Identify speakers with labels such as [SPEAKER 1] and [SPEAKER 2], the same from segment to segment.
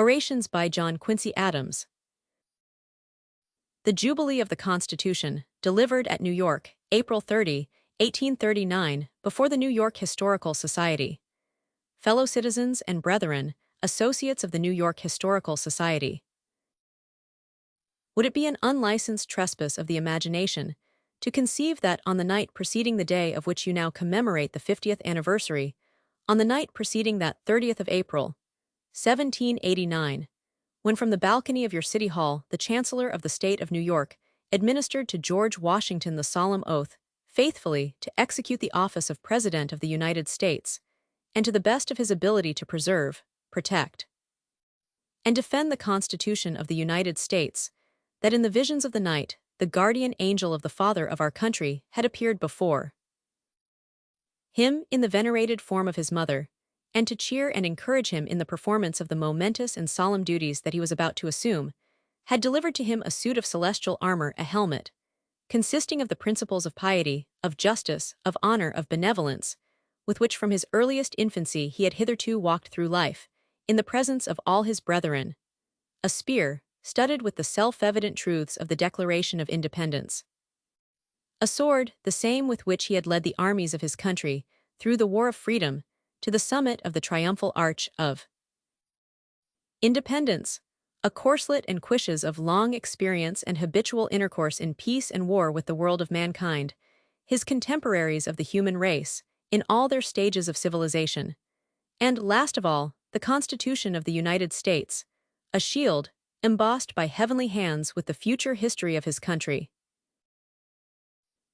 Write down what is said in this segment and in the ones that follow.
[SPEAKER 1] Orations by John Quincy Adams. The Jubilee of the Constitution, delivered at New York, April 30, 1839, before the New York Historical Society. Fellow citizens and brethren, associates of the New York Historical Society. Would it be an unlicensed trespass of the imagination to conceive that on the night preceding the day of which you now commemorate the 50th anniversary, on the night preceding that 30th of April, 1789, when from the balcony of your City Hall the Chancellor of the State of New York administered to George Washington the solemn oath, faithfully to execute the office of President of the United States, and to the best of his ability to preserve, protect, and defend the Constitution of the United States, that in the visions of the night the guardian angel of the Father of our country had appeared before him in the venerated form of his mother, and to cheer and encourage him in the performance of the momentous and solemn duties that he was about to assume, had delivered to him a suit of celestial armor, a helmet, consisting of the principles of piety, of justice, of honor, of benevolence, with which from his earliest infancy he had hitherto walked through life, in the presence of all his brethren, a spear, studded with the self-evident truths of the Declaration of Independence, a sword, the same with which he had led the armies of his country, through the War of Freedom, to the summit of the triumphal arch of independence, a corselet and cuishes of long experience and habitual intercourse in peace and war with the world of mankind, his contemporaries of the human race, in all their stages of civilization, and, last of all, the Constitution of the United States, a shield, embossed by heavenly hands with the future history of his country.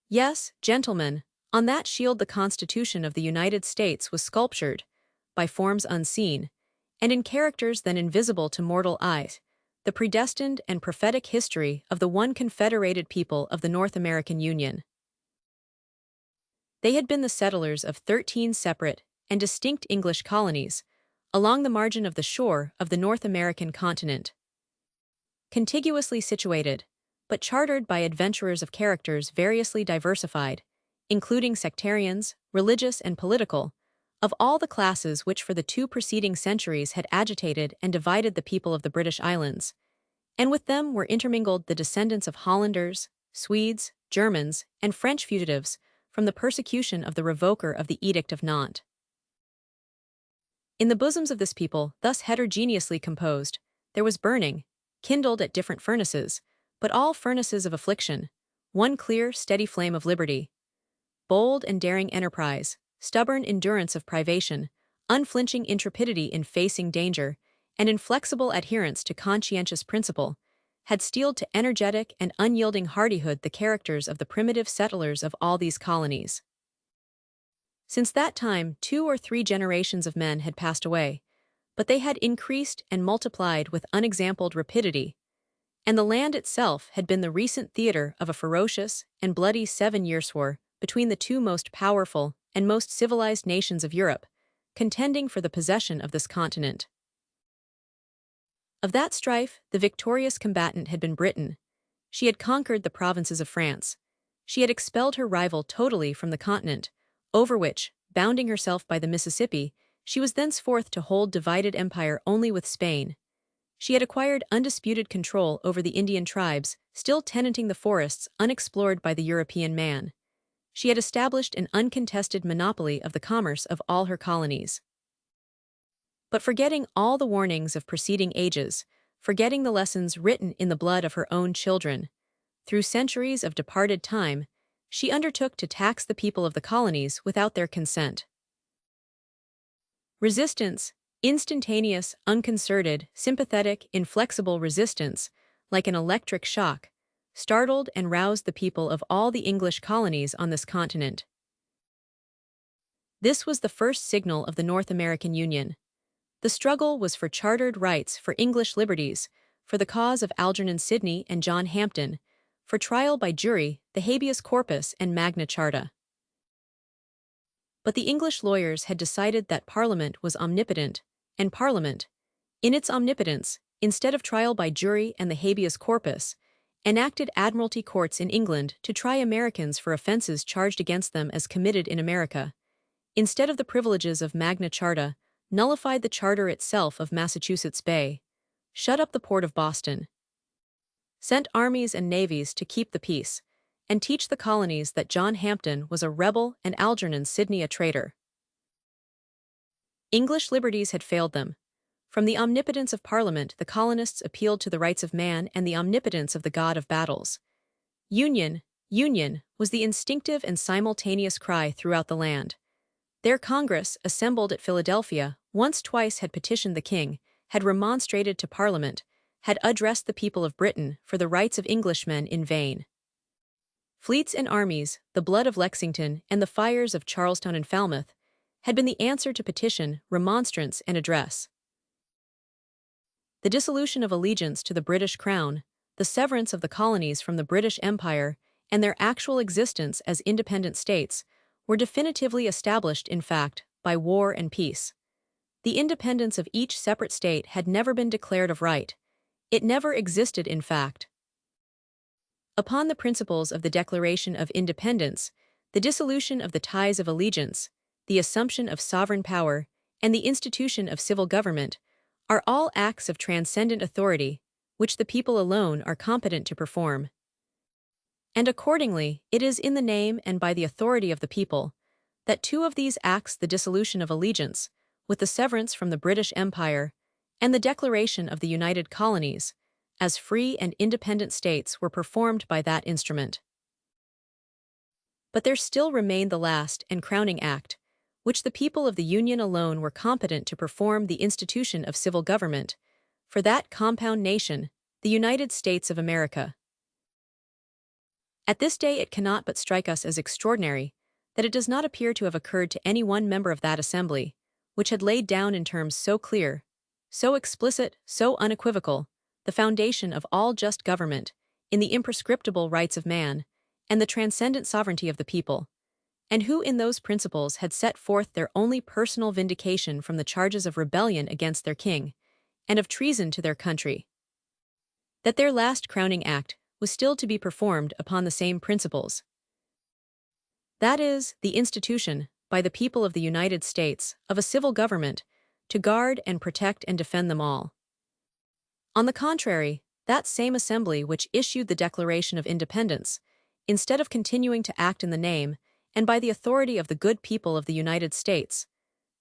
[SPEAKER 1] Yes, gentlemen, on that shield the Constitution of the United States was sculptured, by forms unseen, and in characters then invisible to mortal eyes, the predestined and prophetic history of the one confederated people of the North American Union. They had been the settlers of 13 separate and distinct English colonies, along the margin of the shore of the North American continent. Contiguously situated, but chartered by adventurers of characters variously diversified, including sectarians, religious and political, of all the classes which for the 2 preceding centuries had agitated and divided the people of the British Islands, and with them were intermingled the descendants of Hollanders, Swedes, Germans, and French fugitives from the persecution of the revoker of the Edict of Nantes. In the bosoms of this people, thus heterogeneously composed, there was burning, kindled at different furnaces, but all furnaces of affliction, one clear, steady flame of liberty, bold and daring enterprise, stubborn endurance of privation, unflinching intrepidity in facing danger, and inflexible adherence to conscientious principle, had steeled to energetic and unyielding hardihood the characters of the primitive settlers of all these colonies. Since that time 2 or 3 generations of men had passed away, but they had increased and multiplied with unexampled rapidity, and the land itself had been the recent theater of a ferocious and bloody 7-years' war between the 2 most powerful and most civilized nations of Europe, contending for the possession of this continent. Of that strife, the victorious combatant had been Britain. She had conquered the provinces of France. She had expelled her rival totally from the continent, over which, bounding herself by the Mississippi, she was thenceforth to hold divided empire only with Spain. She had acquired undisputed control over the Indian tribes, still tenanting the forests unexplored by the European man. She had established an uncontested monopoly of the commerce of all her colonies. But forgetting all the warnings of preceding ages, forgetting the lessons written in the blood of her own children, through centuries of departed time, she undertook to tax the people of the colonies without their consent. Resistance, instantaneous, unconcerted, sympathetic, inflexible resistance, like an electric shock, startled and roused the people of all the English colonies on this continent. This was the first signal of the North American Union. The struggle was for chartered rights, for English liberties, for the cause of Algernon Sidney and John Hampden, for trial by jury, the habeas corpus and Magna Charta. But the English lawyers had decided that Parliament was omnipotent, and Parliament, in its omnipotence, instead of trial by jury and the habeas corpus, enacted admiralty courts in England to try Americans for offenses charged against them as committed in America. Instead of the privileges of Magna Charta, nullified the charter itself of Massachusetts Bay, shut up the port of Boston, sent armies and navies to keep the peace, and teach the colonies that John Hampden was a rebel and Algernon Sidney a traitor. English liberties had failed them. From the omnipotence of Parliament, the colonists appealed to the rights of man and the omnipotence of the God of battles. Union, Union, was the instinctive and simultaneous cry throughout the land. Their Congress, assembled at Philadelphia, twice had petitioned the king, had remonstrated to Parliament, had addressed the people of Britain for the rights of Englishmen in vain. Fleets and armies, the blood of Lexington, and the fires of Charlestown and Falmouth had been the answer to petition, remonstrance, and address. The dissolution of allegiance to the British Crown, the severance of the colonies from the British Empire, and their actual existence as independent states were definitively established, in fact, by war and peace. The independence of each separate state had never been declared of right. It never existed, in fact. Upon the principles of the Declaration of Independence, the dissolution of the ties of allegiance, the assumption of sovereign power, and the institution of civil government are all acts of transcendent authority, which the people alone are competent to perform. And accordingly, it is in the name and by the authority of the people that two of these acts, the dissolution of allegiance, with the severance from the British Empire, and the declaration of the United Colonies, as free and independent states, were performed by that instrument. But there still remained the last and crowning act, which the people of the Union alone were competent to perform, the institution of civil government, for that compound nation, the United States of America. At this day it cannot but strike us as extraordinary that it does not appear to have occurred to any one member of that assembly, which had laid down in terms so clear, so explicit, so unequivocal, the foundation of all just government, in the imprescriptible rights of man, and the transcendent sovereignty of the people, and who in those principles had set forth their only personal vindication from the charges of rebellion against their king, and of treason to their country. That their last crowning act was still to be performed upon the same principles. That is, the institution, by the people of the United States, of a civil government, to guard and protect and defend them all. On the contrary, that same assembly which issued the Declaration of Independence, instead of continuing to act in the name and by the authority of the good people of the United States,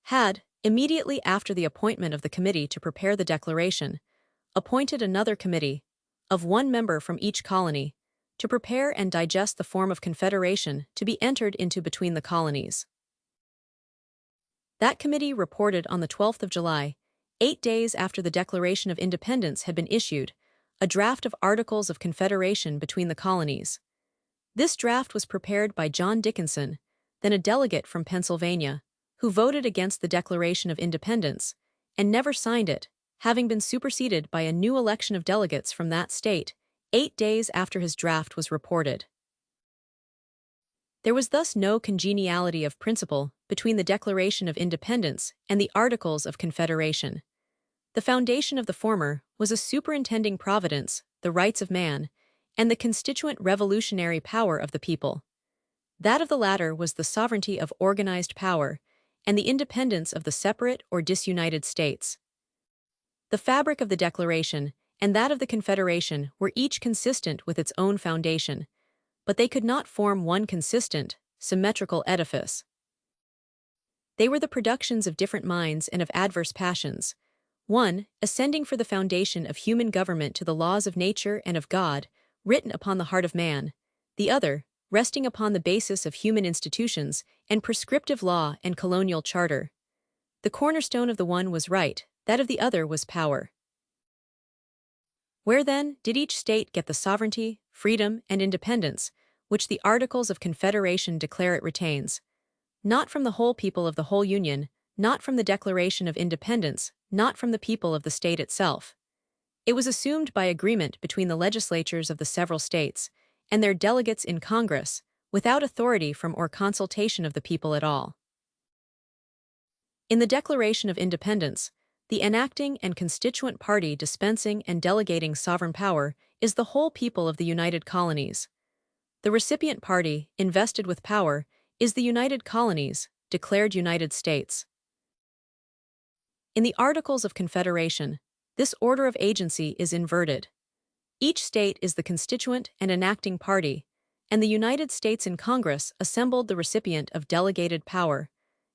[SPEAKER 1] had, immediately after the appointment of the committee to prepare the Declaration, appointed another committee, of one member from each colony, to prepare and digest the form of confederation to be entered into between the colonies. That committee reported on the 12th of July, 8 days after the Declaration of Independence had been issued, a draft of Articles of Confederation between the colonies. This draft was prepared by John Dickinson, then a delegate from Pennsylvania, who voted against the Declaration of Independence, and never signed it, having been superseded by a new election of delegates from that state, 8 days after his draft was reported. There was thus no congeniality of principle between the Declaration of Independence and the Articles of Confederation. The foundation of the former was a superintending providence, the rights of man, and the constituent revolutionary power of the people. That of the latter was the sovereignty of organized power and the independence of the separate or disunited states. The fabric of the Declaration and that of the Confederation were each consistent with its own foundation, but they could not form one consistent, symmetrical edifice. They were the productions of different minds and of adverse passions, one ascending for the foundation of human government to the laws of nature and of God, written upon the heart of man, the other resting upon the basis of human institutions and prescriptive law and colonial charter. The cornerstone of the one was right, that of the other was power. Where then did each state get the sovereignty, freedom, and independence, which the Articles of Confederation declare it retains? Not from the whole people of the whole Union, not from the Declaration of Independence, not from the people of the state itself. It was assumed by agreement between the legislatures of the several states and their delegates in Congress, without authority from or consultation of the people at all. In the Declaration of Independence, the enacting and constituent party dispensing and delegating sovereign power is the whole people of the United Colonies. The recipient party, invested with power, is the United Colonies, declared United States. In the Articles of Confederation, this order of agency is inverted. Each state is the constituent and enacting party, and the United States in Congress assembled the recipient of delegated power,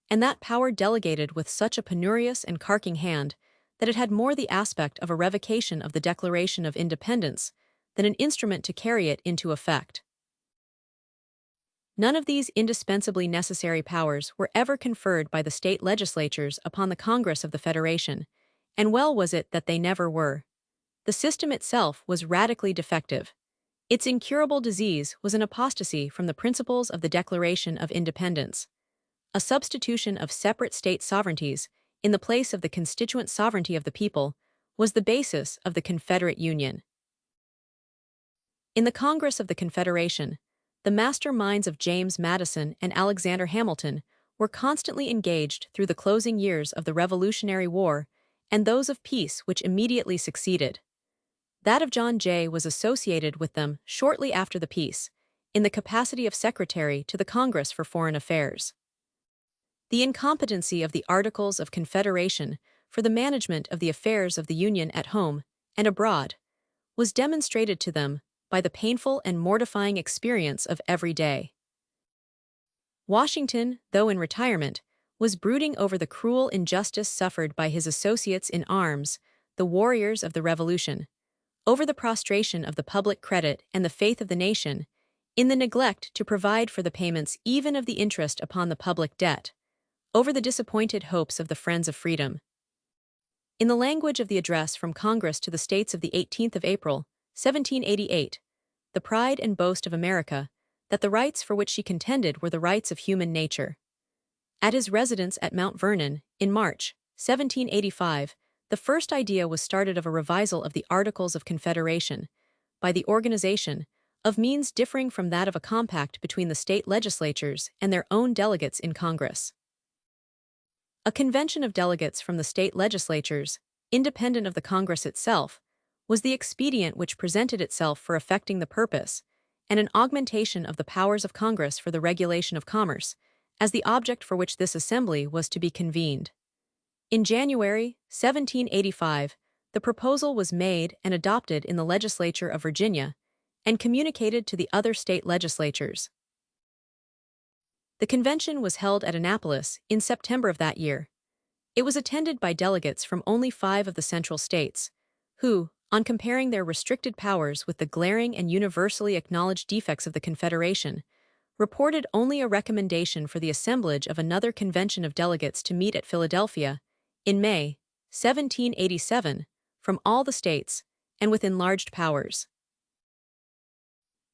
[SPEAKER 1] and that power delegated with such a penurious and carking hand that it had more the aspect of a revocation of the Declaration of Independence than an instrument to carry it into effect. None of these indispensably necessary powers were ever conferred by the state legislatures upon the Congress of the Federation, and well was it that they never were. The system itself was radically defective. Its incurable disease was an apostasy from the principles of the Declaration of Independence. A substitution of separate state sovereignties in the place of the constituent sovereignty of the people was the basis of the Confederate Union. In the Congress of the Confederation, the master minds of James Madison and Alexander Hamilton were constantly engaged through the closing years of the Revolutionary War and those of peace which immediately succeeded. That of John Jay was associated with them shortly after the peace, in the capacity of Secretary to the Congress for Foreign Affairs. The incompetency of the Articles of Confederation for the management of the affairs of the Union at home and abroad was demonstrated to them by the painful and mortifying experience of every day. Washington, though in retirement, was brooding over the cruel injustice suffered by his associates in arms, the warriors of the Revolution, over the prostration of the public credit and the faith of the nation, in the neglect to provide for the payments even of the interest upon the public debt, over the disappointed hopes of the friends of freedom. In the language of the address from Congress to the States of the 18th of April, 1788, the pride and boast of America, that the rights for which she contended were the rights of human nature. At his residence at Mount Vernon, in March, 1785, the first idea was started of a revisal of the Articles of Confederation, by the organization of means differing from that of a compact between the state legislatures and their own delegates in Congress. A convention of delegates from the state legislatures, independent of the Congress itself, was the expedient which presented itself for effecting the purpose, and an augmentation of the powers of Congress for the regulation of commerce, as the object for which this assembly was to be convened. In January 1785, the proposal was made and adopted in the legislature of Virginia and communicated to the other state legislatures. The convention was held at Annapolis in September of that year. It was attended by delegates from only 5 of the central states, who, on comparing their restricted powers with the glaring and universally acknowledged defects of the Confederation, reported only a recommendation for the assemblage of another convention of delegates to meet at Philadelphia in May 1787 from all the states and with enlarged powers.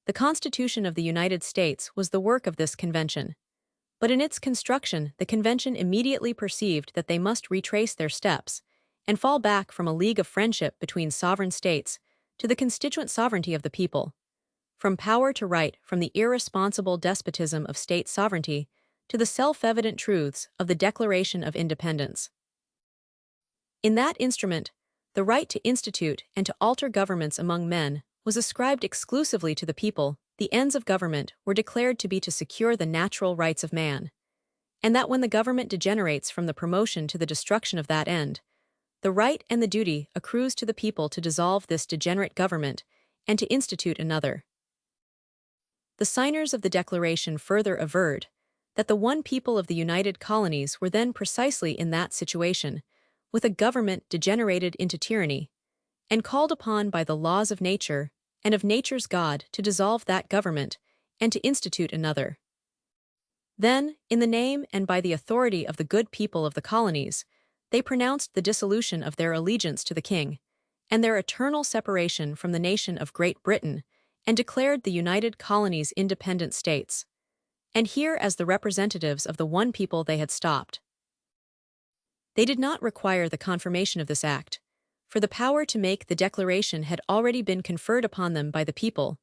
[SPEAKER 1] The Constitution of the United States was the work of this convention, but in its construction the convention immediately perceived that they must retrace their steps and fall back from a league of friendship between sovereign states to the constituent sovereignty of the people, from power to right, from the irresponsible despotism of state sovereignty to the self-evident truths of the Declaration of Independence. In that instrument, the right to institute and to alter governments among men was ascribed exclusively to the people. The ends of government were declared to be to secure the natural rights of man, and that when the government degenerates from the promotion to the destruction of that end, the right and the duty accrues to the people to dissolve this degenerate government and to institute another. The signers of the Declaration further averred that the one people of the United Colonies were then precisely in that situation, with a government degenerated into tyranny, and called upon by the laws of nature and of nature's God to dissolve that government and to institute another. Then, in the name and by the authority of the good people of the colonies, they pronounced the dissolution of their allegiance to the king, and their eternal separation from the nation of Great Britain, and declared the United Colonies independent states, and here as the representatives of the one people they had stopped. They did not require the confirmation of this act, for the power to make the declaration had already been conferred upon them by the people,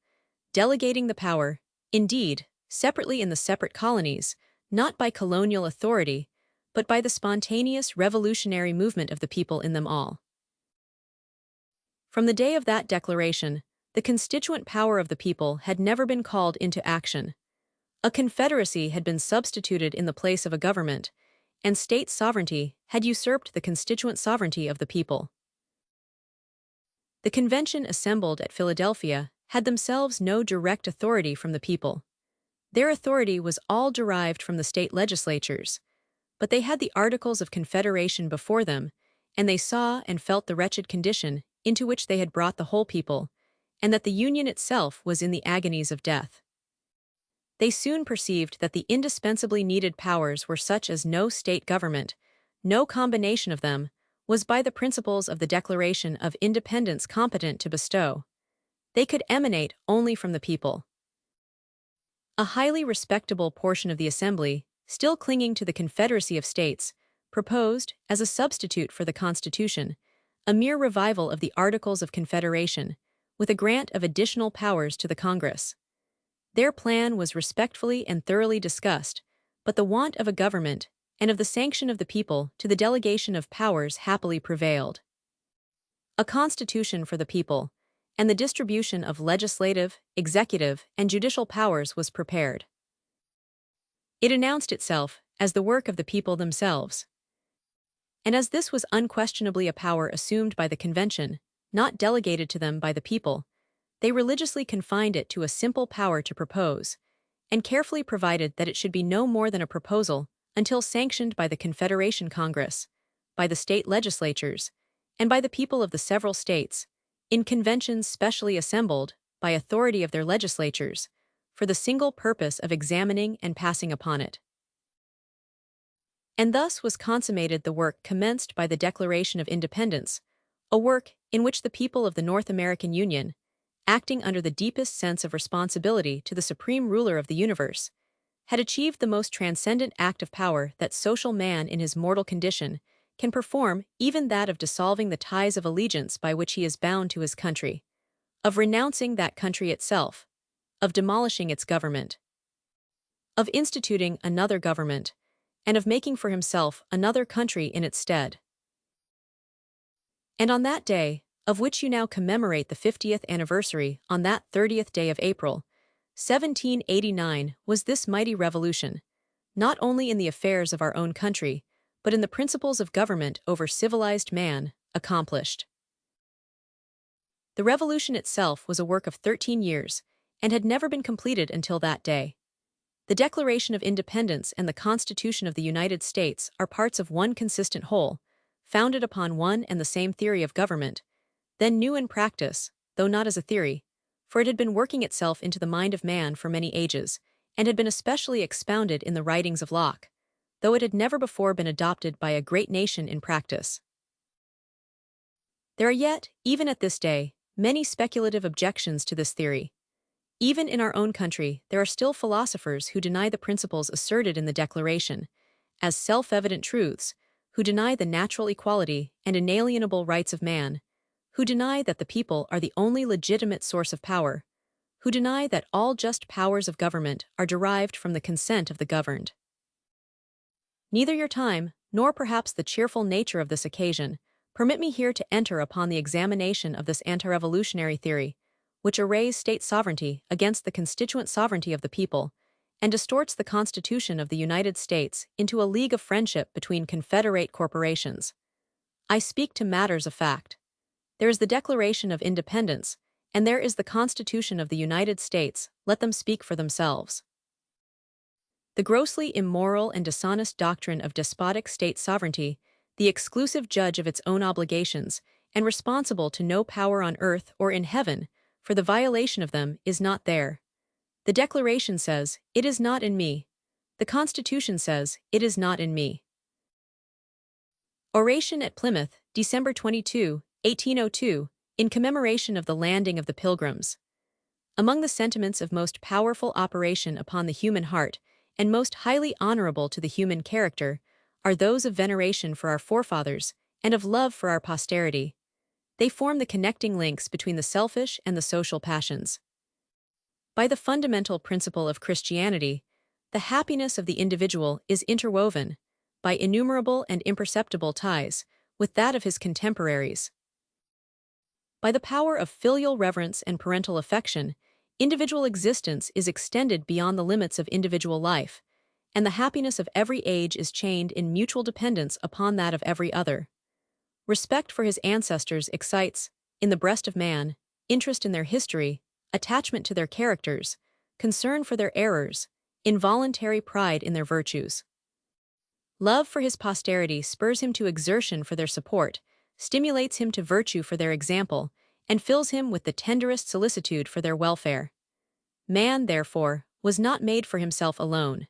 [SPEAKER 1] delegating the power, indeed, separately in the separate colonies, not by colonial authority, but by the spontaneous revolutionary movement of the people in them all. From the day of that declaration, the constituent power of the people had never been called into action. A confederacy had been substituted in the place of a government, and state sovereignty had usurped the constituent sovereignty of the people. The convention assembled at Philadelphia had themselves no direct authority from the people. Their authority was all derived from the state legislatures, but they had the Articles of Confederation before them, and they saw and felt the wretched condition into which they had brought the whole people, and that the Union itself was in the agonies of death. They soon perceived that the indispensably needed powers were such as no state government, no combination of them, was by the principles of the Declaration of Independence competent to bestow. They could emanate only from the people. A highly respectable portion of the Assembly, still clinging to the Confederacy of States, proposed, as a substitute for the Constitution, a mere revival of the Articles of Confederation, with a grant of additional powers to the Congress. Their plan was respectfully and thoroughly discussed, but the want of a government and of the sanction of the people to the delegation of powers happily prevailed. A constitution for the people, and the distribution of legislative, executive, and judicial powers was prepared. It announced itself as the work of the people themselves. And as this was unquestionably a power assumed by the convention, not delegated to them by the people, they religiously confined it to a simple power to propose, and carefully provided that it should be no more than a proposal until sanctioned by the Confederation Congress, by the state legislatures, and by the people of the several states, in conventions specially assembled, by authority of their legislatures, for the single purpose of examining and passing upon it. And thus was consummated the work commenced by the Declaration of Independence, a work in which the people of the North American Union, acting under the deepest sense of responsibility to the supreme ruler of the universe, had achieved the most transcendent act of power that social man in his mortal condition can perform, even that of dissolving the ties of allegiance by which he is bound to his country, of renouncing that country itself, of demolishing its government, of instituting another government, and of making for himself another country in its stead. And on that day, of which you now commemorate the 50th anniversary on that 30th day of April, 1789, was this mighty revolution, not only in the affairs of our own country, but in the principles of government over civilized man, accomplished. The revolution itself was a work of 13 years, and had never been completed until that day. The Declaration of Independence and the Constitution of the United States are parts of one consistent whole, founded upon one and the same theory of government, then new in practice, though not as a theory, for it had been working itself into the mind of man for many ages, and had been especially expounded in the writings of Locke, though it had never before been adopted by a great nation in practice. There are yet, even at this day, many speculative objections to this theory. Even in our own country, there are still philosophers who deny the principles asserted in the Declaration as self-evident truths, who deny the natural equality and inalienable rights of man, who deny that the people are the only legitimate source of power, who deny that all just powers of government are derived from the consent of the governed. Neither your time, nor perhaps the cheerful nature of this occasion, permit me here to enter upon the examination of this anti-revolutionary theory, which arrays state sovereignty against the constituent sovereignty of the people, and distorts the Constitution of the United States into a league of friendship between confederate corporations. I speak to matters of fact. There is the Declaration of Independence, and there is the Constitution of the United States. Let them speak for themselves. The grossly immoral and dishonest doctrine of despotic state sovereignty, the exclusive judge of its own obligations, and responsible to no power on earth or in heaven for the violation of them, is not there. The Declaration says, "It is not in me." The Constitution says, "It is not in me." Oration at Plymouth, December 22, 1802, in commemoration of the landing of the Pilgrims. Among the sentiments of most powerful operation upon the human heart, and most highly honorable to the human character, are those of veneration for our forefathers, and of love for our posterity. They form the connecting links between the selfish and the social passions. By the fundamental principle of Christianity, the happiness of the individual is interwoven, by innumerable and imperceptible ties, with that of his contemporaries. By the power of filial reverence and parental affection, individual existence is extended beyond the limits of individual life, and the happiness of every age is chained in mutual dependence upon that of every other. Respect for his ancestors excites, in the breast of man, interest in their history, attachment to their characters, concern for their errors, involuntary pride in their virtues. Love for his posterity spurs him to exertion for their support, stimulates him to virtue for their example, and fills him with the tenderest solicitude for their welfare. Man, therefore, was not made for himself alone.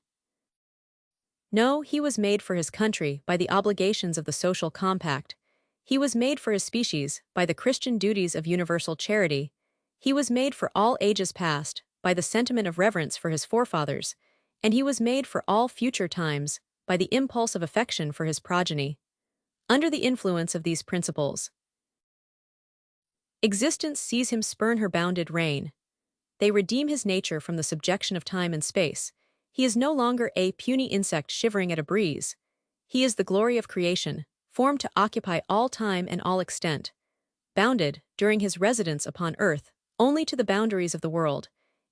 [SPEAKER 1] No, he was made for his country by the obligations of the social compact. He was made for his species by the Christian duties of universal charity. He was made for all ages past by the sentiment of reverence for his forefathers, and he was made for all future times by the impulse of affection for his progeny. Under the influence of these principles, existence sees him spurn her bounded reign. They redeem his nature from the subjection of time and space. He is no longer a puny insect shivering at a breeze. He is the glory of creation, formed to occupy all time and all extent, bounded, during his residence upon earth, only to the boundaries of the world,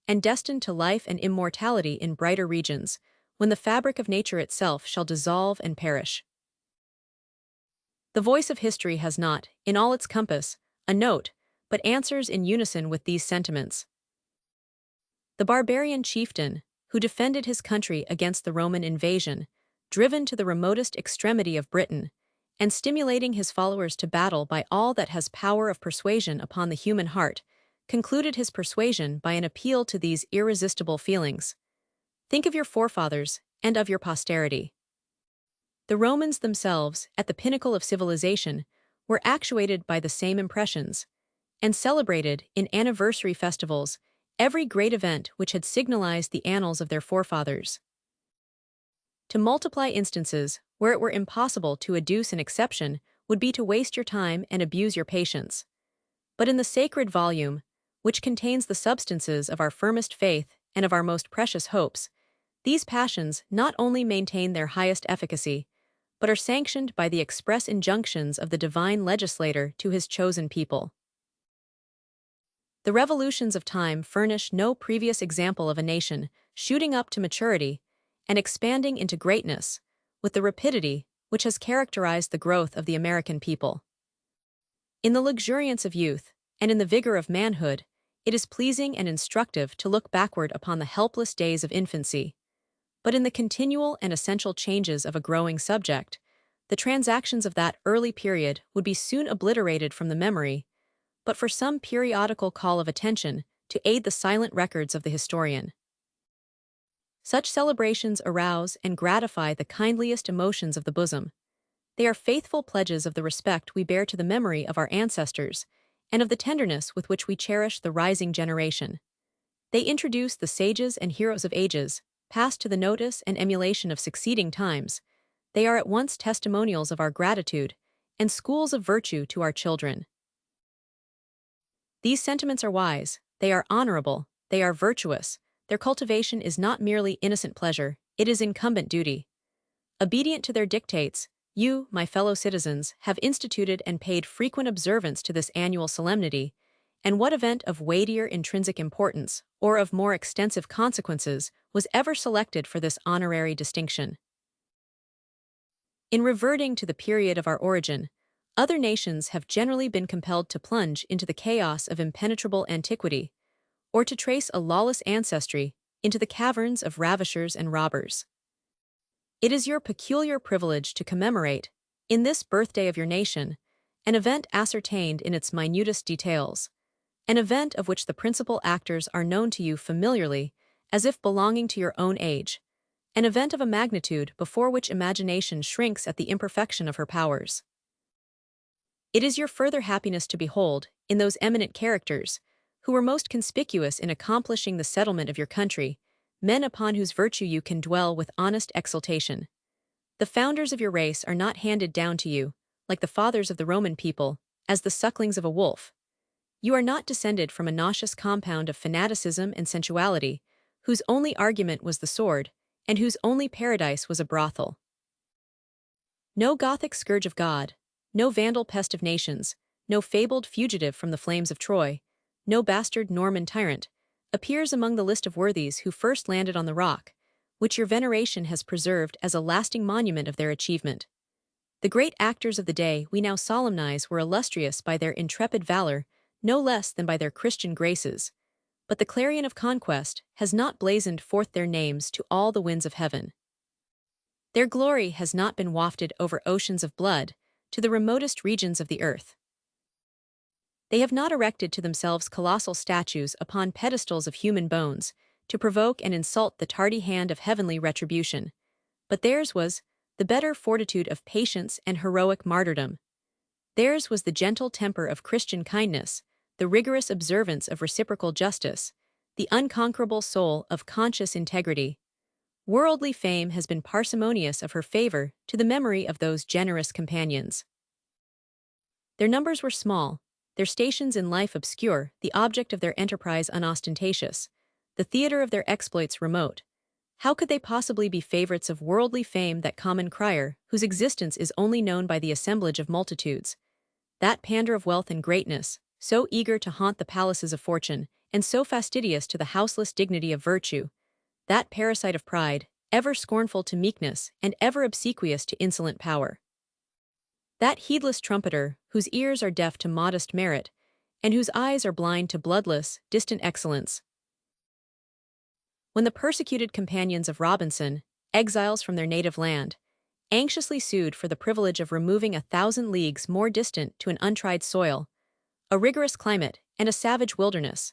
[SPEAKER 1] and destined to life and immortality in brighter regions, when the fabric of nature itself shall dissolve and perish. The voice of history has not, in all its compass, a note, but answers in unison with these sentiments. The barbarian chieftain, who defended his country against the Roman invasion, driven to the remotest extremity of Britain, and stimulating his followers to battle by all that has power of persuasion upon the human heart, concluded his persuasion by an appeal to these irresistible feelings. Think of your forefathers and of your posterity. The Romans themselves, at the pinnacle of civilization, were actuated by the same impressions, and celebrated, in anniversary festivals, every great event which had signalized the annals of their forefathers. To multiply instances where it were impossible to adduce an exception would be to waste your time and abuse your patience. But in the sacred volume, which contains the substances of our firmest faith and of our most precious hopes, these passions not only maintain their highest efficacy, but are sanctioned by the express injunctions of the divine legislator to his chosen people. The revolutions of time furnish no previous example of a nation shooting up to maturity and expanding into greatness with the rapidity which has characterized the growth of the American people. In the luxuriance of youth and in the vigor of manhood, it is pleasing and instructive to look backward upon the helpless days of infancy. But in the continual and essential changes of a growing subject, the transactions of that early period would be soon obliterated from the memory, but for some periodical call of attention to aid the silent records of the historian. Such celebrations arouse and gratify the kindliest emotions of the bosom. They are faithful pledges of the respect we bear to the memory of our ancestors and of the tenderness with which we cherish the rising generation. They introduce the sages and heroes of ages, past to the notice and emulation of succeeding times. They are at once testimonials of our gratitude and schools of virtue to our children. These sentiments are wise, they are honorable, they are virtuous. Their cultivation is not merely innocent pleasure, it is incumbent duty. Obedient to their dictates, you, my fellow citizens, have instituted and paid frequent observance to this annual solemnity, and what event of weightier intrinsic importance, or of more extensive consequences, was ever selected for this honorary distinction? In reverting to the period of our origin, other nations have generally been compelled to plunge into the chaos of impenetrable antiquity, or to trace a lawless ancestry into the caverns of ravishers and robbers. It is your peculiar privilege to commemorate, in this birthday of your nation, an event ascertained in its minutest details, an event of which the principal actors are known to you familiarly, as if belonging to your own age, an event of a magnitude before which imagination shrinks at the imperfection of her powers. It is your further happiness to behold, in those eminent characters, who were most conspicuous in accomplishing the settlement of your country, men upon whose virtue you can dwell with honest exultation. The founders of your race are not handed down to you, like the fathers of the Roman people, as the sucklings of a wolf. You are not descended from a nauseous compound of fanaticism and sensuality, whose only argument was the sword, and whose only paradise was a brothel. No Gothic scourge of God, no Vandal pest of nations, no fabled fugitive from the flames of Troy, no bastard Norman tyrant, appears among the list of worthies who first landed on the rock, which your veneration has preserved as a lasting monument of their achievement. The great actors of the day we now solemnize were illustrious by their intrepid valor, no less than by their Christian graces, but the clarion of conquest has not blazoned forth their names to all the winds of heaven. Their glory has not been wafted over oceans of blood to the remotest regions of the earth. They have not erected to themselves colossal statues upon pedestals of human bones to provoke and insult the tardy hand of heavenly retribution, but theirs was the better fortitude of patience and heroic martyrdom. Theirs was the gentle temper of Christian kindness, the rigorous observance of reciprocal justice, the unconquerable soul of conscious integrity. Worldly fame has been parsimonious of her favor to the memory of those generous companions. Their numbers were small, their stations in life obscure, the object of their enterprise unostentatious, the theater of their exploits remote. How could they possibly be favorites of worldly fame, that common crier, whose existence is only known by the assemblage of multitudes? That pander of wealth and greatness, so eager to haunt the palaces of fortune, and so fastidious to the houseless dignity of virtue. That parasite of pride, ever scornful to meekness, and ever obsequious to insolent power. That heedless trumpeter, whose ears are deaf to modest merit, and whose eyes are blind to bloodless, distant excellence. When the persecuted companions of Robinson, exiles from their native land, anxiously sued for the privilege of removing 1,000 leagues more distant to an untried soil, a rigorous climate, and a savage wilderness,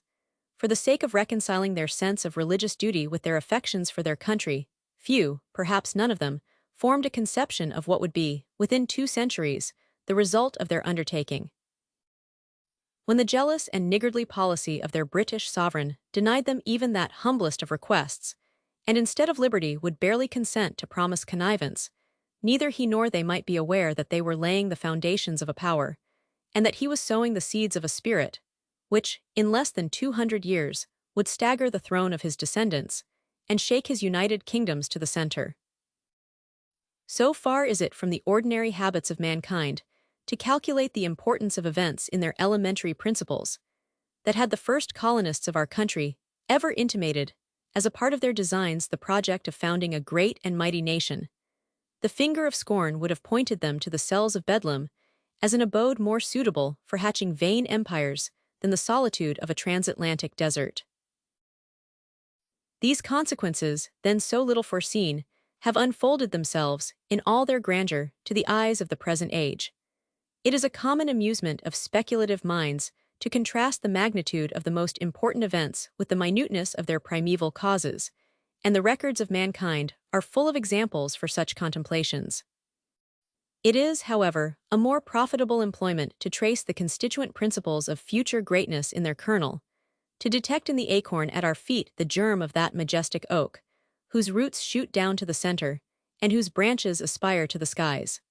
[SPEAKER 1] for the sake of reconciling their sense of religious duty with their affections for their country, few, perhaps none of them, formed a conception of what would be, within 2 centuries, the result of their undertaking. When the jealous and niggardly policy of their British sovereign denied them even that humblest of requests, and instead of liberty would barely consent to promise connivance, neither he nor they might be aware that they were laying the foundations of a power, and that he was sowing the seeds of a spirit, which, in less than 200 years, would stagger the throne of his descendants, and shake his united kingdoms to the center. So far is it from the ordinary habits of mankind to calculate the importance of events in their elementary principles, that had the first colonists of our country ever intimated, as a part of their designs, the project of founding a great and mighty nation, the finger of scorn would have pointed them to the cells of Bedlam as an abode more suitable for hatching vain empires than the solitude of a transatlantic desert. These consequences, then so little foreseen, have unfolded themselves, in all their grandeur, to the eyes of the present age. It is a common amusement of speculative minds to contrast the magnitude of the most important events with the minuteness of their primeval causes, and the records of mankind are full of examples for such contemplations. It is, however, a more profitable employment to trace the constituent principles of future greatness in their kernel, to detect in the acorn at our feet the germ of that majestic oak, whose roots shoot down to the center, and whose branches aspire to the skies.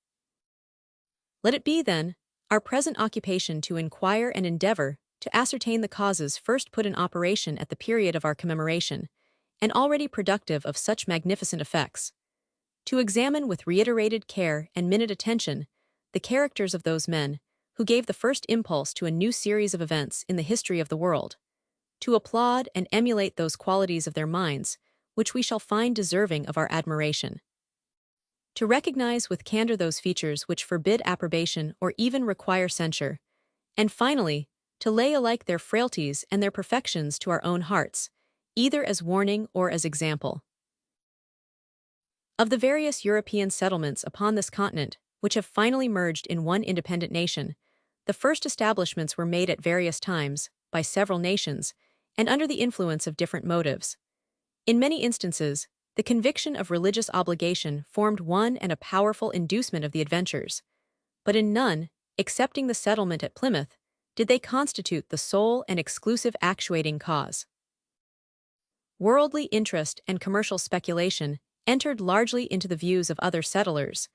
[SPEAKER 1] Let it be, then, our present occupation to inquire and endeavor to ascertain the causes first put in operation at the period of our commemoration, and already productive of such magnificent effects. To examine with reiterated care and minute attention the characters of those men who gave the first impulse to a new series of events in the history of the world. To applaud and emulate those qualities of their minds which we shall find deserving of our admiration. To recognize with candor those features which forbid approbation or even require censure, and finally, to lay alike their frailties and their perfections to our own hearts, either as warning or as example. Of the various European settlements upon this continent, which have finally merged in one independent nation, the first establishments were made at various times, by several nations, and under the influence of different motives. In many instances, the conviction of religious obligation formed one and a powerful inducement of the adventures, but in none, excepting the settlement at Plymouth, did they constitute the sole and exclusive actuating cause. Worldly interest and commercial speculation entered largely into the views of other settlers,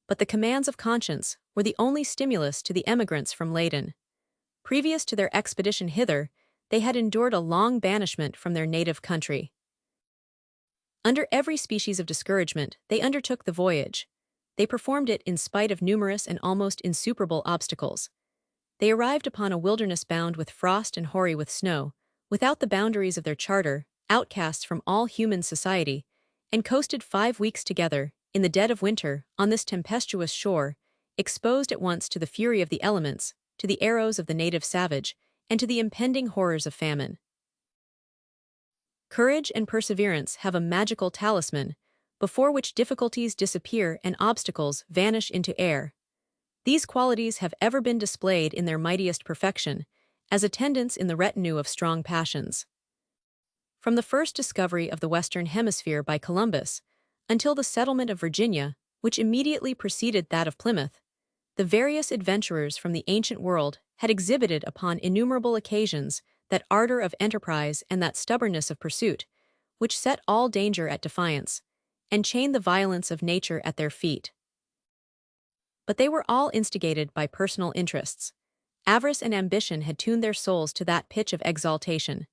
[SPEAKER 1] but the commands of conscience were the only stimulus to the emigrants from Leyden. Previous to their expedition hither, they had endured a long banishment from their native country. Under every species of discouragement, they undertook the voyage. They performed it in spite of numerous and almost insuperable obstacles. They arrived upon a wilderness bound with frost and hoary with snow, without the boundaries of their charter, outcasts from all human society, and coasted 5 weeks together, in the dead of winter, on this tempestuous shore, exposed at once to the fury of the elements, to the arrows of the native savage, and to the impending horrors of famine. Courage and perseverance have a magical talisman, before which difficulties disappear and obstacles vanish into air. These qualities have ever been displayed in their mightiest perfection, as attendants in the retinue of strong passions. From the first discovery of the Western Hemisphere by Columbus, until the settlement of Virginia, which immediately preceded that of Plymouth, the various adventurers from the ancient world had exhibited upon innumerable occasions that ardor of enterprise and that stubbornness of pursuit, which set all danger at defiance, and chained the violence of nature at their feet. But they were all instigated by personal interests. Avarice and ambition had tuned their souls to that pitch of exaltation.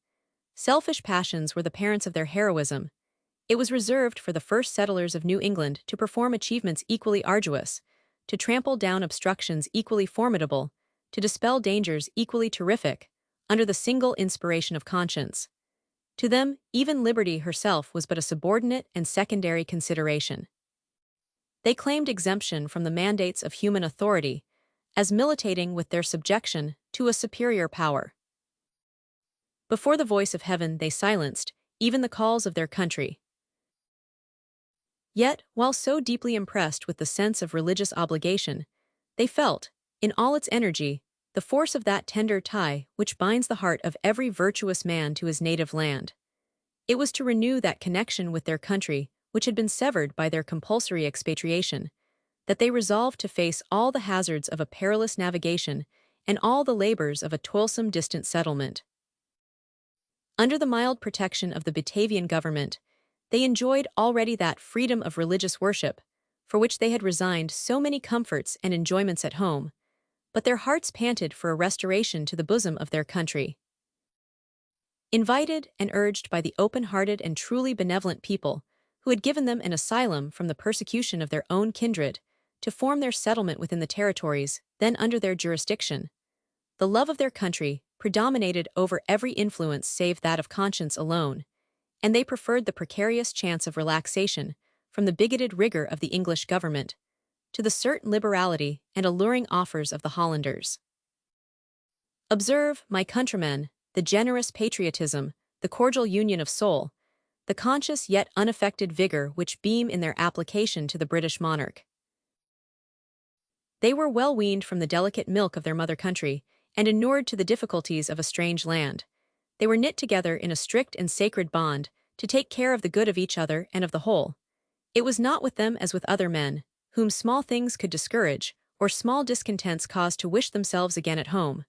[SPEAKER 1] Selfish passions were the parents of their heroism. It was reserved for the first settlers of New England to perform achievements equally arduous, to trample down obstructions equally formidable, to dispel dangers equally terrific, under the single inspiration of conscience. To them, even liberty herself was but a subordinate and secondary consideration. They claimed exemption from the mandates of human authority, as militating with their subjection to a superior power. Before the voice of heaven they silenced even the calls of their country. Yet, while so deeply impressed with the sense of religious obligation, they felt, in all its energy, the force of that tender tie which binds the heart of every virtuous man to his native land. It was to renew that connection with their country which had been severed by their compulsory expatriation, that they resolved to face all the hazards of a perilous navigation and all the labors of a toilsome distant settlement. Under the mild protection of the Batavian government, they enjoyed already that freedom of religious worship, for which they had resigned so many comforts and enjoyments at home, but their hearts panted for a restoration to the bosom of their country. Invited and urged by the open-hearted and truly benevolent people, who had given them an asylum from the persecution of their own kindred, to form their settlement within the territories then under their jurisdiction, the love of their country predominated over every influence save that of conscience alone, and they preferred the precarious chance of relaxation from the bigoted rigor of the English government to the certain liberality and alluring offers of the Hollanders. Observe, my countrymen, the generous patriotism, the cordial union of soul, the conscious yet unaffected vigor which beam in their application to the British monarch. They were well weaned from the delicate milk of their mother country, and inured to the difficulties of a strange land. They were knit together in a strict and sacred bond, to take care of the good of each other and of the whole. It was not with them as with other men, whom small things could discourage, or small discontents cause to wish themselves again at home.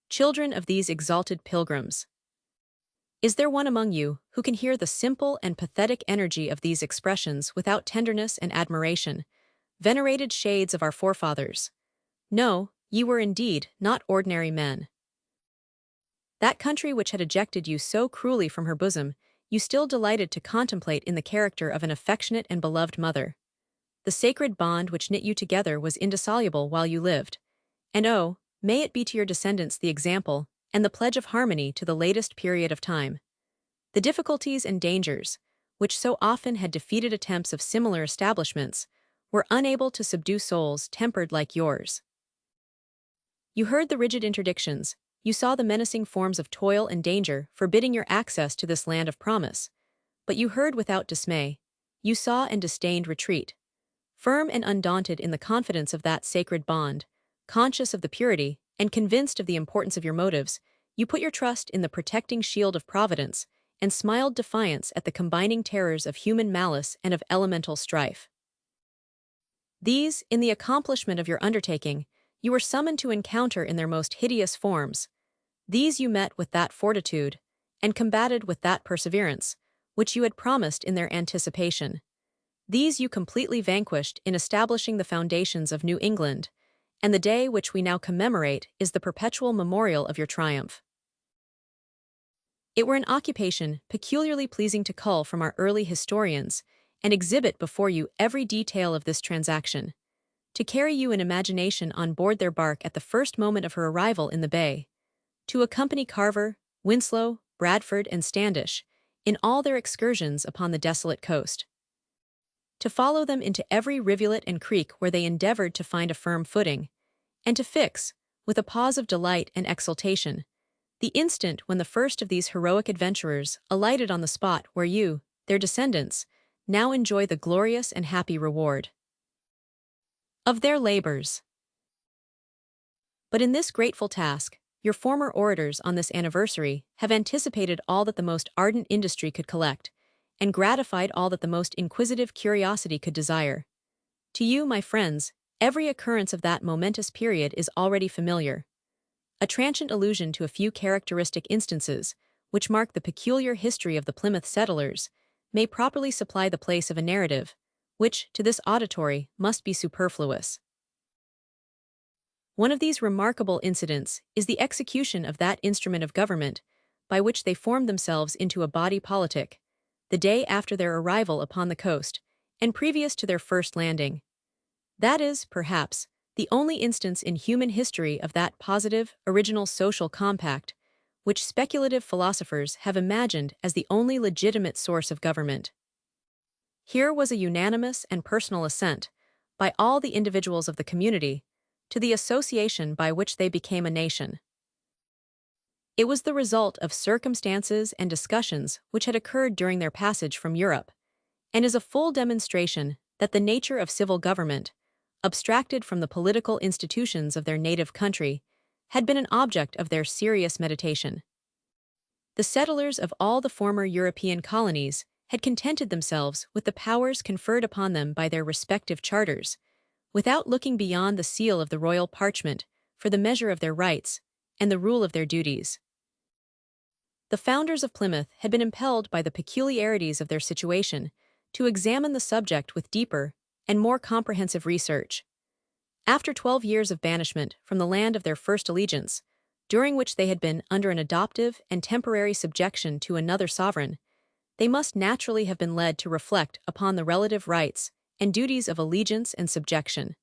[SPEAKER 1] Children of these exalted pilgrims, is there one among you who can hear the simple and pathetic energy of these expressions without tenderness and admiration? Venerated shades of our forefathers! No, ye were indeed not ordinary men. That country which had ejected you so cruelly from her bosom, you still delighted to contemplate in the character of an affectionate and beloved mother. The sacred bond which knit you together was indissoluble while you lived, and oh, may it be to your descendants the example and the pledge of harmony to the latest period of time. The difficulties and dangers, which so often had defeated attempts of similar establishments, were unable to subdue souls tempered like yours. You heard the rigid interdictions, you saw the menacing forms of toil and danger forbidding your access to this land of promise, but you heard without dismay, you saw and disdained retreat. Firm and undaunted in the confidence of that sacred bond, conscious of the purity and convinced of the importance of your motives, you put your trust in the protecting shield of Providence and smiled defiance at the combining terrors of human malice and of elemental strife. These, in the accomplishment of your undertaking, you were summoned to encounter in their most hideous forms. These you met with that fortitude, and combated with that perseverance, which you had promised in their anticipation. These you completely vanquished in establishing the foundations of New England, and the day which we now commemorate is the perpetual memorial of your triumph. It were an occupation peculiarly pleasing to cull from our early historians, and exhibit before you every detail of this transaction, to carry you in imagination on board their bark at the first moment of her arrival in the bay, to accompany Carver, Winslow, Bradford, and Standish in all their excursions upon the desolate coast, to follow them into every rivulet and creek where they endeavored to find a firm footing, and to fix, with a pause of delight and exultation, The instant when the first of these heroic adventurers alighted on the spot where you, their descendants, now enjoy the glorious and happy reward of their labors. But in this grateful task, your former orators on this anniversary have anticipated all that the most ardent industry could collect, and gratified all that the most inquisitive curiosity could desire. To you, my friends, every occurrence of that momentous period is already familiar. A transient allusion to a few characteristic instances, which mark the peculiar history of the Plymouth settlers, may properly supply the place of a narrative, which, to this auditory, must be superfluous. One of these remarkable incidents is the execution of that instrument of government by which they formed themselves into a body politic, the day after their arrival upon the coast, and previous to their first landing. That is, perhaps, the only instance in human history of that positive, original social compact, which speculative philosophers have imagined as the only legitimate source of government. Here was a unanimous and personal assent, by all the individuals of the community, to the association by which they became a nation. It was the result of circumstances and discussions which had occurred during their passage from Europe, and is a full demonstration that the nature of civil government, abstracted from the political institutions of their native country, had been an object of their serious meditation. The settlers of all the former European colonies had contented themselves with the powers conferred upon them by their respective charters, without looking beyond the seal of the royal parchment for the measure of their rights and the rule of their duties. The founders of Plymouth had been impelled by the peculiarities of their situation to examine the subject with deeper and more comprehensive research. After 12 years of banishment from the land of their first allegiance, during which they had been under an adoptive and temporary subjection to another sovereign, they must naturally have been led to reflect upon the relative rights and duties of allegiance and subjection.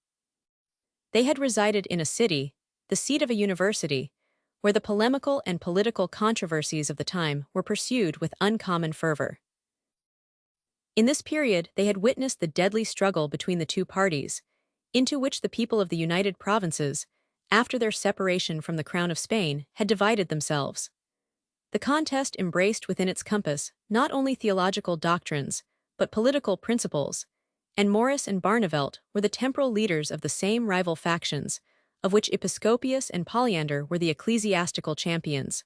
[SPEAKER 1] They had resided in a city, the seat of a university, where the polemical and political controversies of the time were pursued with uncommon fervor. In this period they had witnessed the deadly struggle between the two parties, into which the people of the United Provinces, after their separation from the Crown of Spain, had divided themselves. The contest embraced within its compass not only theological doctrines, but political principles, and Morris and Barnevelt were the temporal leaders of the same rival factions, of which Episcopius and Polyander were the ecclesiastical champions.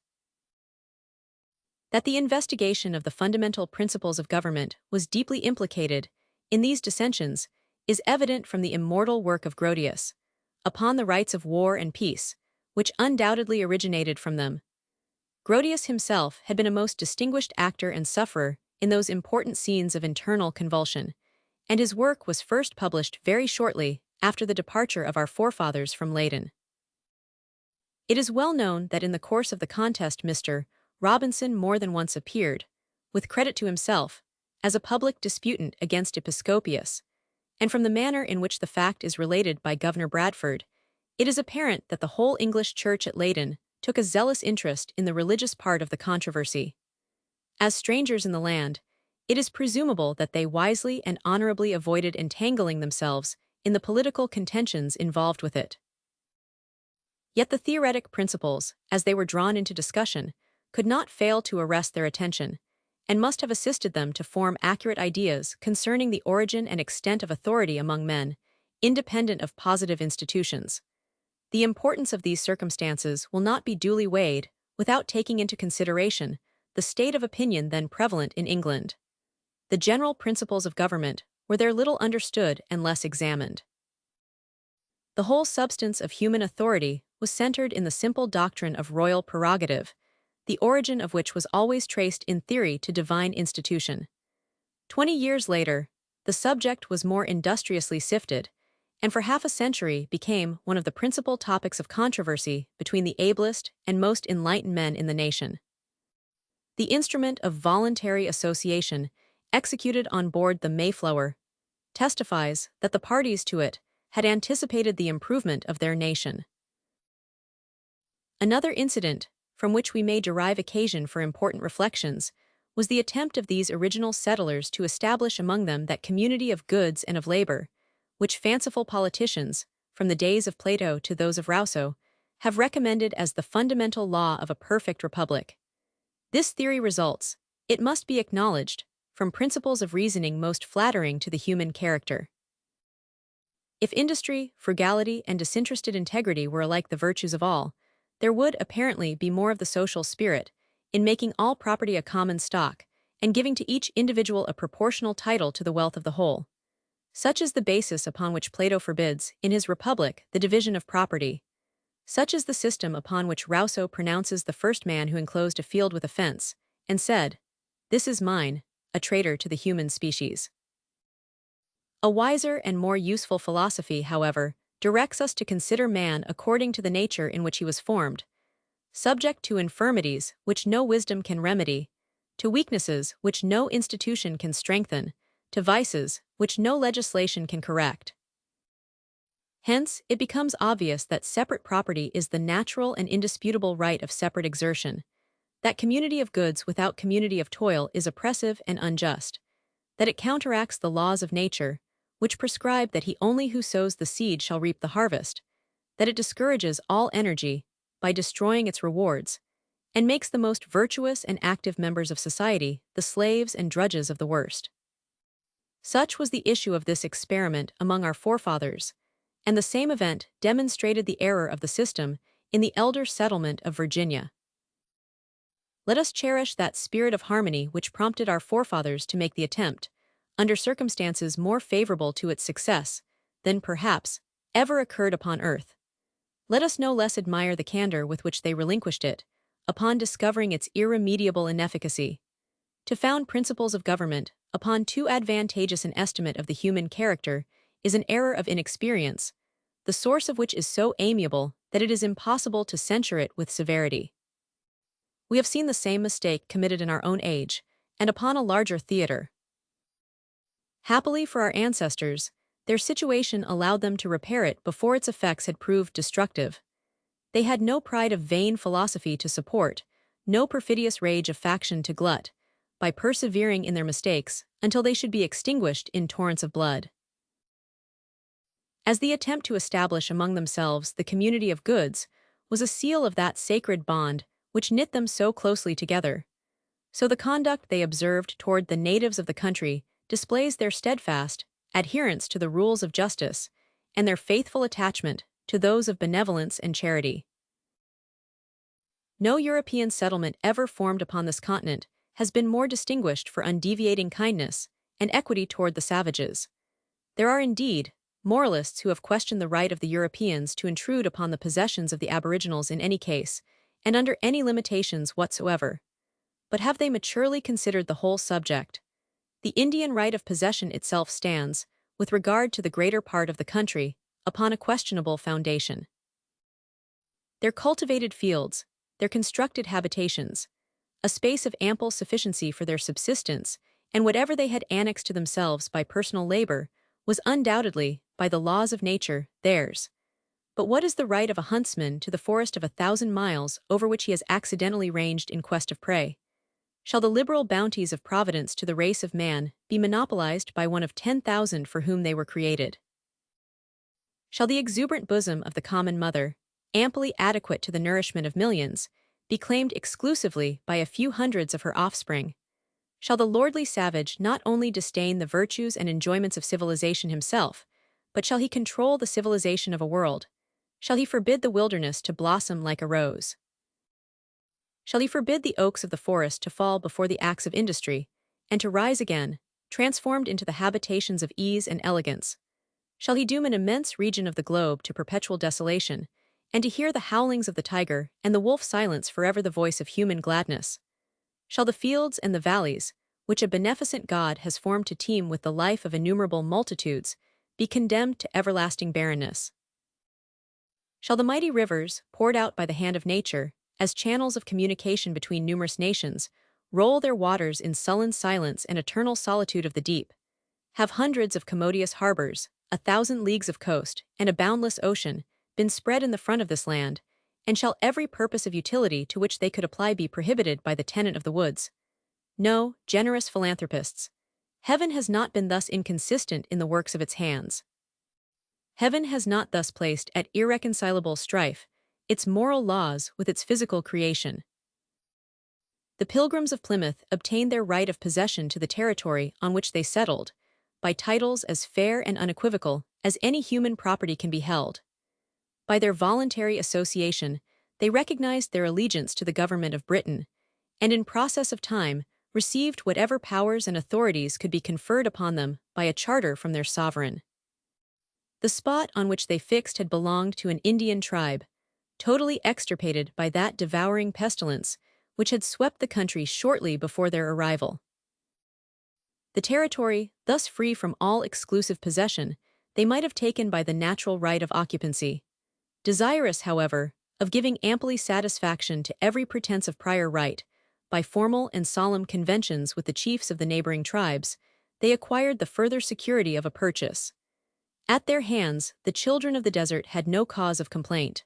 [SPEAKER 1] That the investigation of the fundamental principles of government was deeply implicated in these dissensions is evident from the immortal work of Grotius, Upon the Rights of War and Peace, which undoubtedly originated from them. Grotius himself had been a most distinguished actor and sufferer in those important scenes of internal convulsion, and his work was first published very shortly after the departure of our forefathers from Leyden. It is well known that in the course of the contest Mr. Robinson more than once appeared, with credit to himself, as a public disputant against Episcopius, and from the manner in which the fact is related by Governor Bradford, it is apparent that the whole English Church at Leyden took a zealous interest in the religious part of the controversy. As strangers in the land, it is presumable that they wisely and honorably avoided entangling themselves in the political contentions involved with it. Yet the theoretic principles, as they were drawn into discussion, could not fail to arrest their attention, and must have assisted them to form accurate ideas concerning the origin and extent of authority among men, independent of positive institutions. The importance of these circumstances will not be duly weighed without taking into consideration the state of opinion then prevalent in England. The general principles of government were there little understood and less examined. The whole substance of human authority was centered in the simple doctrine of royal prerogative, the origin of which was always traced in theory to divine institution. 20 years later, the subject was more industriously sifted, and for half a century became one of the principal topics of controversy between the ablest and most enlightened men in the nation. The instrument of voluntary association, executed on board the Mayflower, testifies that the parties to it had anticipated the improvement of their nation. Another incident, from which we may derive occasion for important reflections, was the attempt of these original settlers to establish among them that community of goods and of labor, which fanciful politicians, from the days of Plato to those of Rousseau, have recommended as the fundamental law of a perfect republic. This theory results, it must be acknowledged, from principles of reasoning most flattering to the human character. If industry, frugality, and disinterested integrity were alike the virtues of all, there would apparently be more of the social spirit in making all property a common stock and giving to each individual a proportional title to the wealth of the whole. Such is the basis upon which Plato forbids, in his Republic, the division of property. Such is the system upon which Rousseau pronounces the first man who enclosed a field with a fence, and said, "This is mine," a traitor to the human species. A wiser and more useful philosophy, however, directs us to consider man according to the nature in which he was formed, subject to infirmities which no wisdom can remedy, to weaknesses which no institution can strengthen, to vices which no legislation can correct. Hence, it becomes obvious that separate property is the natural and indisputable right of separate exertion, that community of goods without community of toil is oppressive and unjust, that it counteracts the laws of nature, which prescribe that he only who sows the seed shall reap the harvest, that it discourages all energy by destroying its rewards, and makes the most virtuous and active members of society the slaves and drudges of the worst. Such was the issue of this experiment among our forefathers, and the same event demonstrated the error of the system in the elder settlement of Virginia. Let us cherish that spirit of harmony which prompted our forefathers to make the attempt, under circumstances more favorable to its success than, perhaps, ever occurred upon earth. Let us no less admire the candor with which they relinquished it, upon discovering its irremediable inefficacy. To found principles of government upon too advantageous an estimate of the human character is an error of inexperience, the source of which is so amiable that it is impossible to censure it with severity. We have seen the same mistake committed in our own age, and upon a larger theater. Happily for our ancestors, their situation allowed them to repair it before its effects had proved destructive. They had no pride of vain philosophy to support, no perfidious rage of faction to glut, by persevering in their mistakes until they should be extinguished in torrents of blood. As the attempt to establish among themselves the community of goods was a seal of that sacred bond which knit them so closely together, so the conduct they observed toward the natives of the country displays their steadfast adherence to the rules of justice and their faithful attachment to those of benevolence and charity. No European settlement ever formed upon this continent has been more distinguished for undeviating kindness and equity toward the savages. There are indeed moralists who have questioned the right of the Europeans to intrude upon the possessions of the aboriginals in any case, and under any limitations whatsoever. But have they maturely considered the whole subject? The Indian right of possession itself stands, with regard to the greater part of the country, upon a questionable foundation. Their cultivated fields, their constructed habitations, a space of ample sufficiency for their subsistence, and whatever they had annexed to themselves by personal labor, was undoubtedly, by the laws of nature, theirs. But what is the right of a huntsman to the forest of 1,000 miles over which he has accidentally ranged in quest of prey? Shall the liberal bounties of Providence to the race of man be monopolized by one of 10,000 for whom they were created? Shall the exuberant bosom of the common mother, amply adequate to the nourishment of millions, be claimed exclusively by a few hundreds of her offspring? Shall the lordly savage not only disdain the virtues and enjoyments of civilization himself, but shall he control the civilization of a world? Shall he forbid the wilderness to blossom like a rose? Shall he forbid the oaks of the forest to fall before the axe of industry, and to rise again, transformed into the habitations of ease and elegance? Shall he doom an immense region of the globe to perpetual desolation, and to hear the howlings of the tiger and the wolf silence forever the voice of human gladness? Shall the fields and the valleys, which a beneficent God has formed to teem with the life of innumerable multitudes, be condemned to everlasting barrenness? Shall the mighty rivers, poured out by the hand of nature, as channels of communication between numerous nations, roll their waters in sullen silence and eternal solitude of the deep, have hundreds of commodious harbors, 1,000 leagues of coast, and a boundless ocean, been spread in the front of this land, and shall every purpose of utility to which they could apply be prohibited by the tenant of the woods? No, generous philanthropists, heaven has not been thus inconsistent in the works of its hands. Heaven has not thus placed at irreconcilable strife its moral laws with its physical creation. The Pilgrims of Plymouth obtained their right of possession to the territory on which they settled, by titles as fair and unequivocal as any human property can be held. By their voluntary association, they recognized their allegiance to the government of Britain, and in process of time, received whatever powers and authorities could be conferred upon them by a charter from their sovereign. The spot on which they fixed had belonged to an Indian tribe, totally extirpated by that devouring pestilence which had swept the country shortly before their arrival. The territory, thus free from all exclusive possession, they might have taken by the natural right of occupancy. Desirous, however, of giving amply satisfaction to every pretense of prior right, by formal and solemn conventions with the chiefs of the neighboring tribes, they acquired the further security of a purchase. At their hands, the children of the desert had no cause of complaint.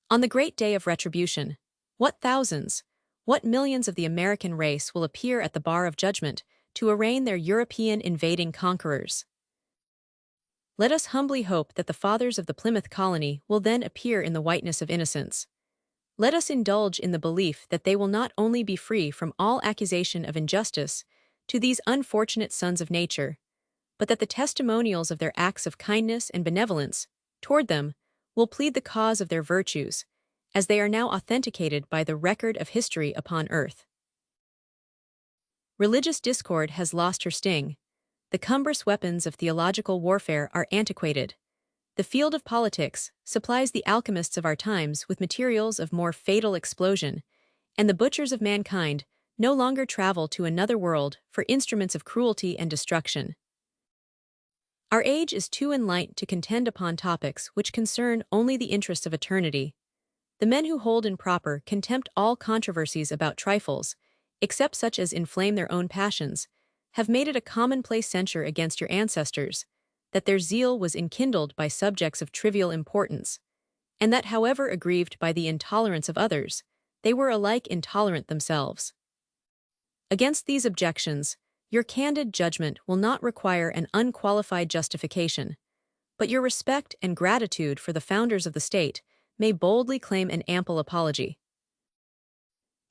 [SPEAKER 1] On the great day of retribution, what thousands, what millions of the American race will appear at the bar of judgment to arraign their European invading conquerors? Let us humbly hope that the fathers of the Plymouth colony will then appear in the whiteness of innocence. Let us indulge in the belief that they will not only be free from all accusation of injustice to these unfortunate sons of nature, but that the testimonials of their acts of kindness and benevolence toward them will plead the cause of their virtues, as they are now authenticated by the record of history upon earth. Religious discord has lost her sting. The cumbrous weapons of theological warfare are antiquated. The field of politics supplies the alchemists of our times with materials of more fatal explosion, and the butchers of mankind no longer travel to another world for instruments of cruelty and destruction. Our age is too enlightened to contend upon topics which concern only the interests of eternity. The men who hold in proper contempt all controversies about trifles, except such as inflame their own passions, have made it a commonplace censure against your ancestors, that their zeal was enkindled by subjects of trivial importance, and that however aggrieved by the intolerance of others, they were alike intolerant themselves. Against these objections, your candid judgment will not require an unqualified justification, but your respect and gratitude for the founders of the state may boldly claim an ample apology.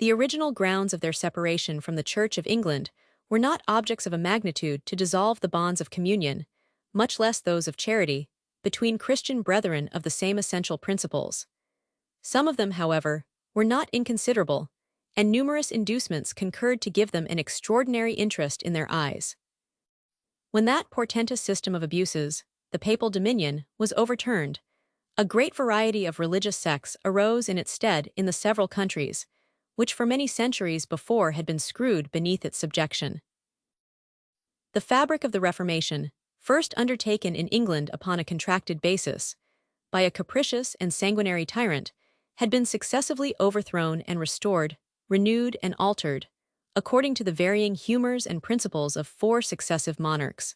[SPEAKER 1] The original grounds of their separation from the Church of England were not objects of a magnitude to dissolve the bonds of communion, much less those of charity, between Christian brethren of the same essential principles. Some of them, however, were not inconsiderable, and numerous inducements concurred to give them an extraordinary interest in their eyes. When that portentous system of abuses, the papal dominion, was overturned, a great variety of religious sects arose in its stead in the several countries, which for many centuries before had been screwed beneath its subjection. The fabric of the Reformation, first undertaken in England upon a contracted basis, by a capricious and sanguinary tyrant, had been successively overthrown and restored, renewed and altered, according to the varying humors and principles of 4 successive monarchs.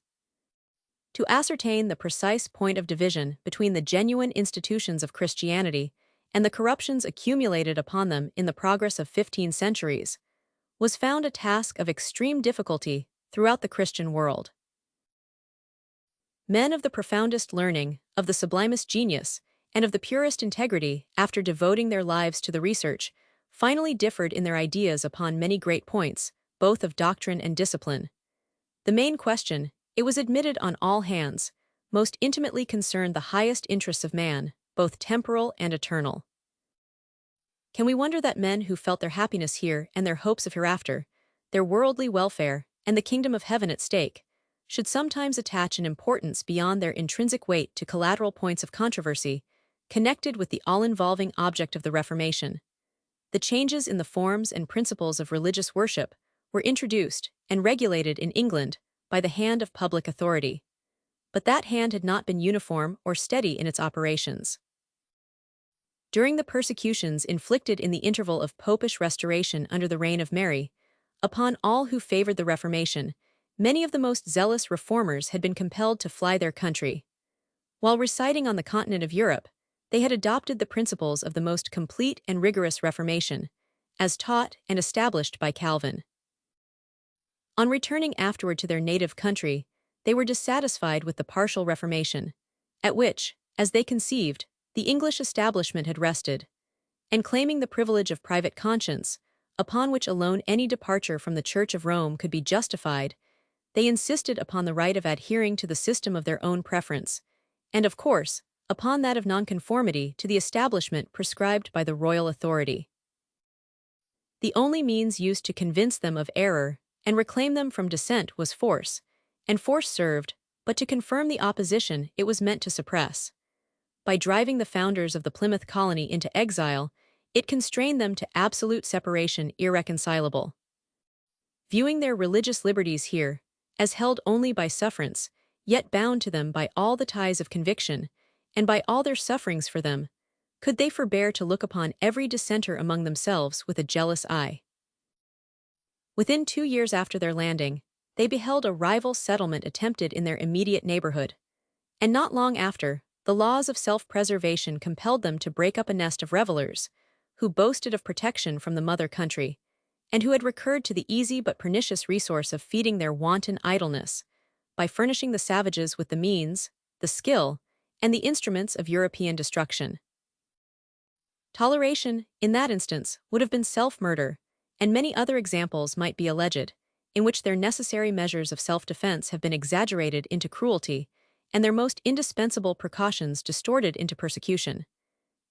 [SPEAKER 1] To ascertain the precise point of division between the genuine institutions of Christianity and the corruptions accumulated upon them in the progress of 15 centuries, was found a task of extreme difficulty throughout the Christian world. Men of the profoundest learning, of the sublimest genius, and of the purest integrity, after devoting their lives to the research, finally differed in their ideas upon many great points, both of doctrine and discipline. The main question, it was admitted on all hands, most intimately concerned the highest interests of man, both temporal and eternal. Can we wonder that men who felt their happiness here and their hopes of hereafter, their worldly welfare, and the kingdom of heaven at stake, should sometimes attach an importance beyond their intrinsic weight to collateral points of controversy, connected with the all-involving object of the Reformation? The changes in the forms and principles of religious worship were introduced and regulated in England by the hand of public authority, but that hand had not been uniform or steady in its operations. During the persecutions inflicted in the interval of popish restoration under the reign of Mary, upon all who favored the Reformation, many of the most zealous reformers had been compelled to fly their country. While residing on the continent of Europe, they had adopted the principles of the most complete and rigorous Reformation, as taught and established by Calvin. On returning afterward to their native country, they were dissatisfied with the partial Reformation, at which, as they conceived, the English establishment had rested, and claiming the privilege of private conscience, upon which alone any departure from the Church of Rome could be justified, they insisted upon the right of adhering to the system of their own preference, and of course, upon that of nonconformity to the establishment prescribed by the royal authority. The only means used to convince them of error and reclaim them from dissent was force, and force served, but to confirm the opposition it was meant to suppress. By driving the founders of the Plymouth colony into exile, it constrained them to absolute separation irreconcilable. Viewing their religious liberties here, as held only by sufferance, yet bound to them by all the ties of conviction, and by all their sufferings for them, could they forbear to look upon every dissenter among themselves with a jealous eye? Within 2 years after their landing, they beheld a rival settlement attempted in their immediate neighborhood, and not long after, the laws of self-preservation compelled them to break up a nest of revelers, who boasted of protection from the mother country, and who had recurred to the easy but pernicious resource of feeding their wanton idleness, by furnishing the savages with the means, the skill, and the instruments of European destruction. Toleration, in that instance, would have been self-murder, and many other examples might be alleged, in which their necessary measures of self-defense have been exaggerated into cruelty, and their most indispensable precautions distorted into persecution.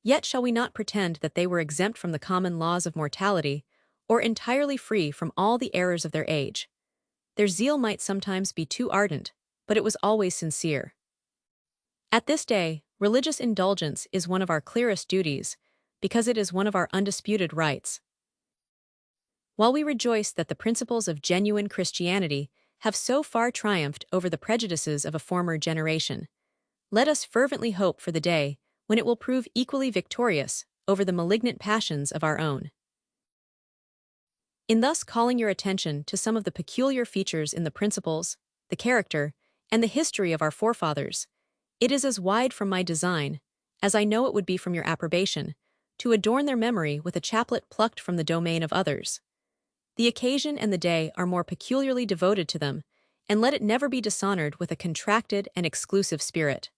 [SPEAKER 1] Yet shall we not pretend that they were exempt from the common laws of mortality, or entirely free from all the errors of their age. Their zeal might sometimes be too ardent, but it was always sincere. At this day, religious indulgence is one of our clearest duties, because it is one of our undisputed rights. While we rejoice that the principles of genuine Christianity have so far triumphed over the prejudices of a former generation, let us fervently hope for the day when it will prove equally victorious over the malignant passions of our own. In thus calling your attention to some of the peculiar features in the principles, the character, and the history of our forefathers, it is as wide from my design, as I know it would be from your approbation, to adorn their memory with a chaplet plucked from the domain of others. The occasion and the day are more peculiarly devoted to them, and let it never be dishonored with a contracted and exclusive spirit.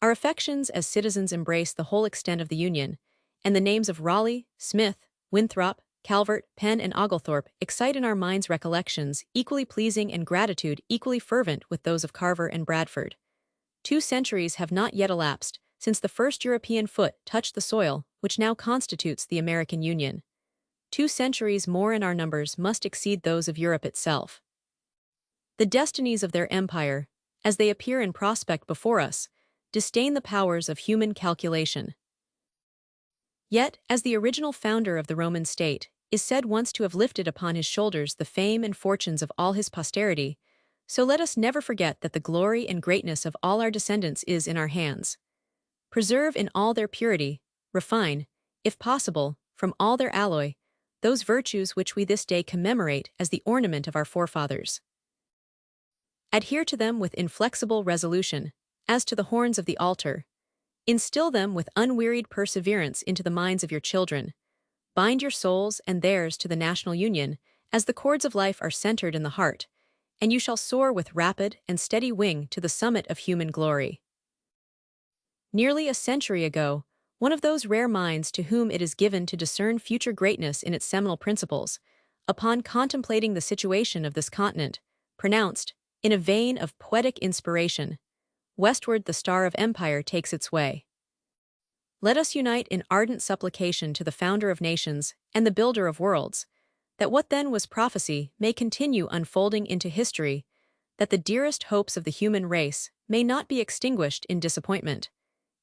[SPEAKER 1] Our affections as citizens embrace the whole extent of the Union, and the names of Raleigh, Smith, Winthrop, Calvert, Penn, and Oglethorpe excite in our minds recollections equally pleasing and gratitude equally fervent with those of Carver and Bradford. 2 centuries have not yet elapsed since the first European foot touched the soil which now constitutes the American Union. 2 centuries more in our numbers must exceed those of Europe itself. The destinies of their empire, as they appear in prospect before us, disdain the powers of human calculation. Yet, as the original founder of the Roman state is said once to have lifted upon his shoulders the fame and fortunes of all his posterity, so let us never forget that the glory and greatness of all our descendants is in our hands. Preserve in all their purity, refine, if possible, from all their alloy, those virtues which we this day commemorate as the ornament of our forefathers. Adhere to them with inflexible resolution, as to the horns of the altar. Instill them with unwearied perseverance into the minds of your children. Bind your souls and theirs to the national union, as the cords of life are centered in the heart, and you shall soar with rapid and steady wing to the summit of human glory. Nearly a century ago, one of those rare minds to whom it is given to discern future greatness in its seminal principles, upon contemplating the situation of this continent, pronounced, in a vein of poetic inspiration, "Westward the star of empire takes its way." Let us unite in ardent supplication to the founder of nations and the builder of worlds, that what then was prophecy may continue unfolding into history, that the dearest hopes of the human race may not be extinguished in disappointment,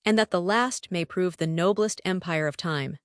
[SPEAKER 1] and that the last may prove the noblest empire of time.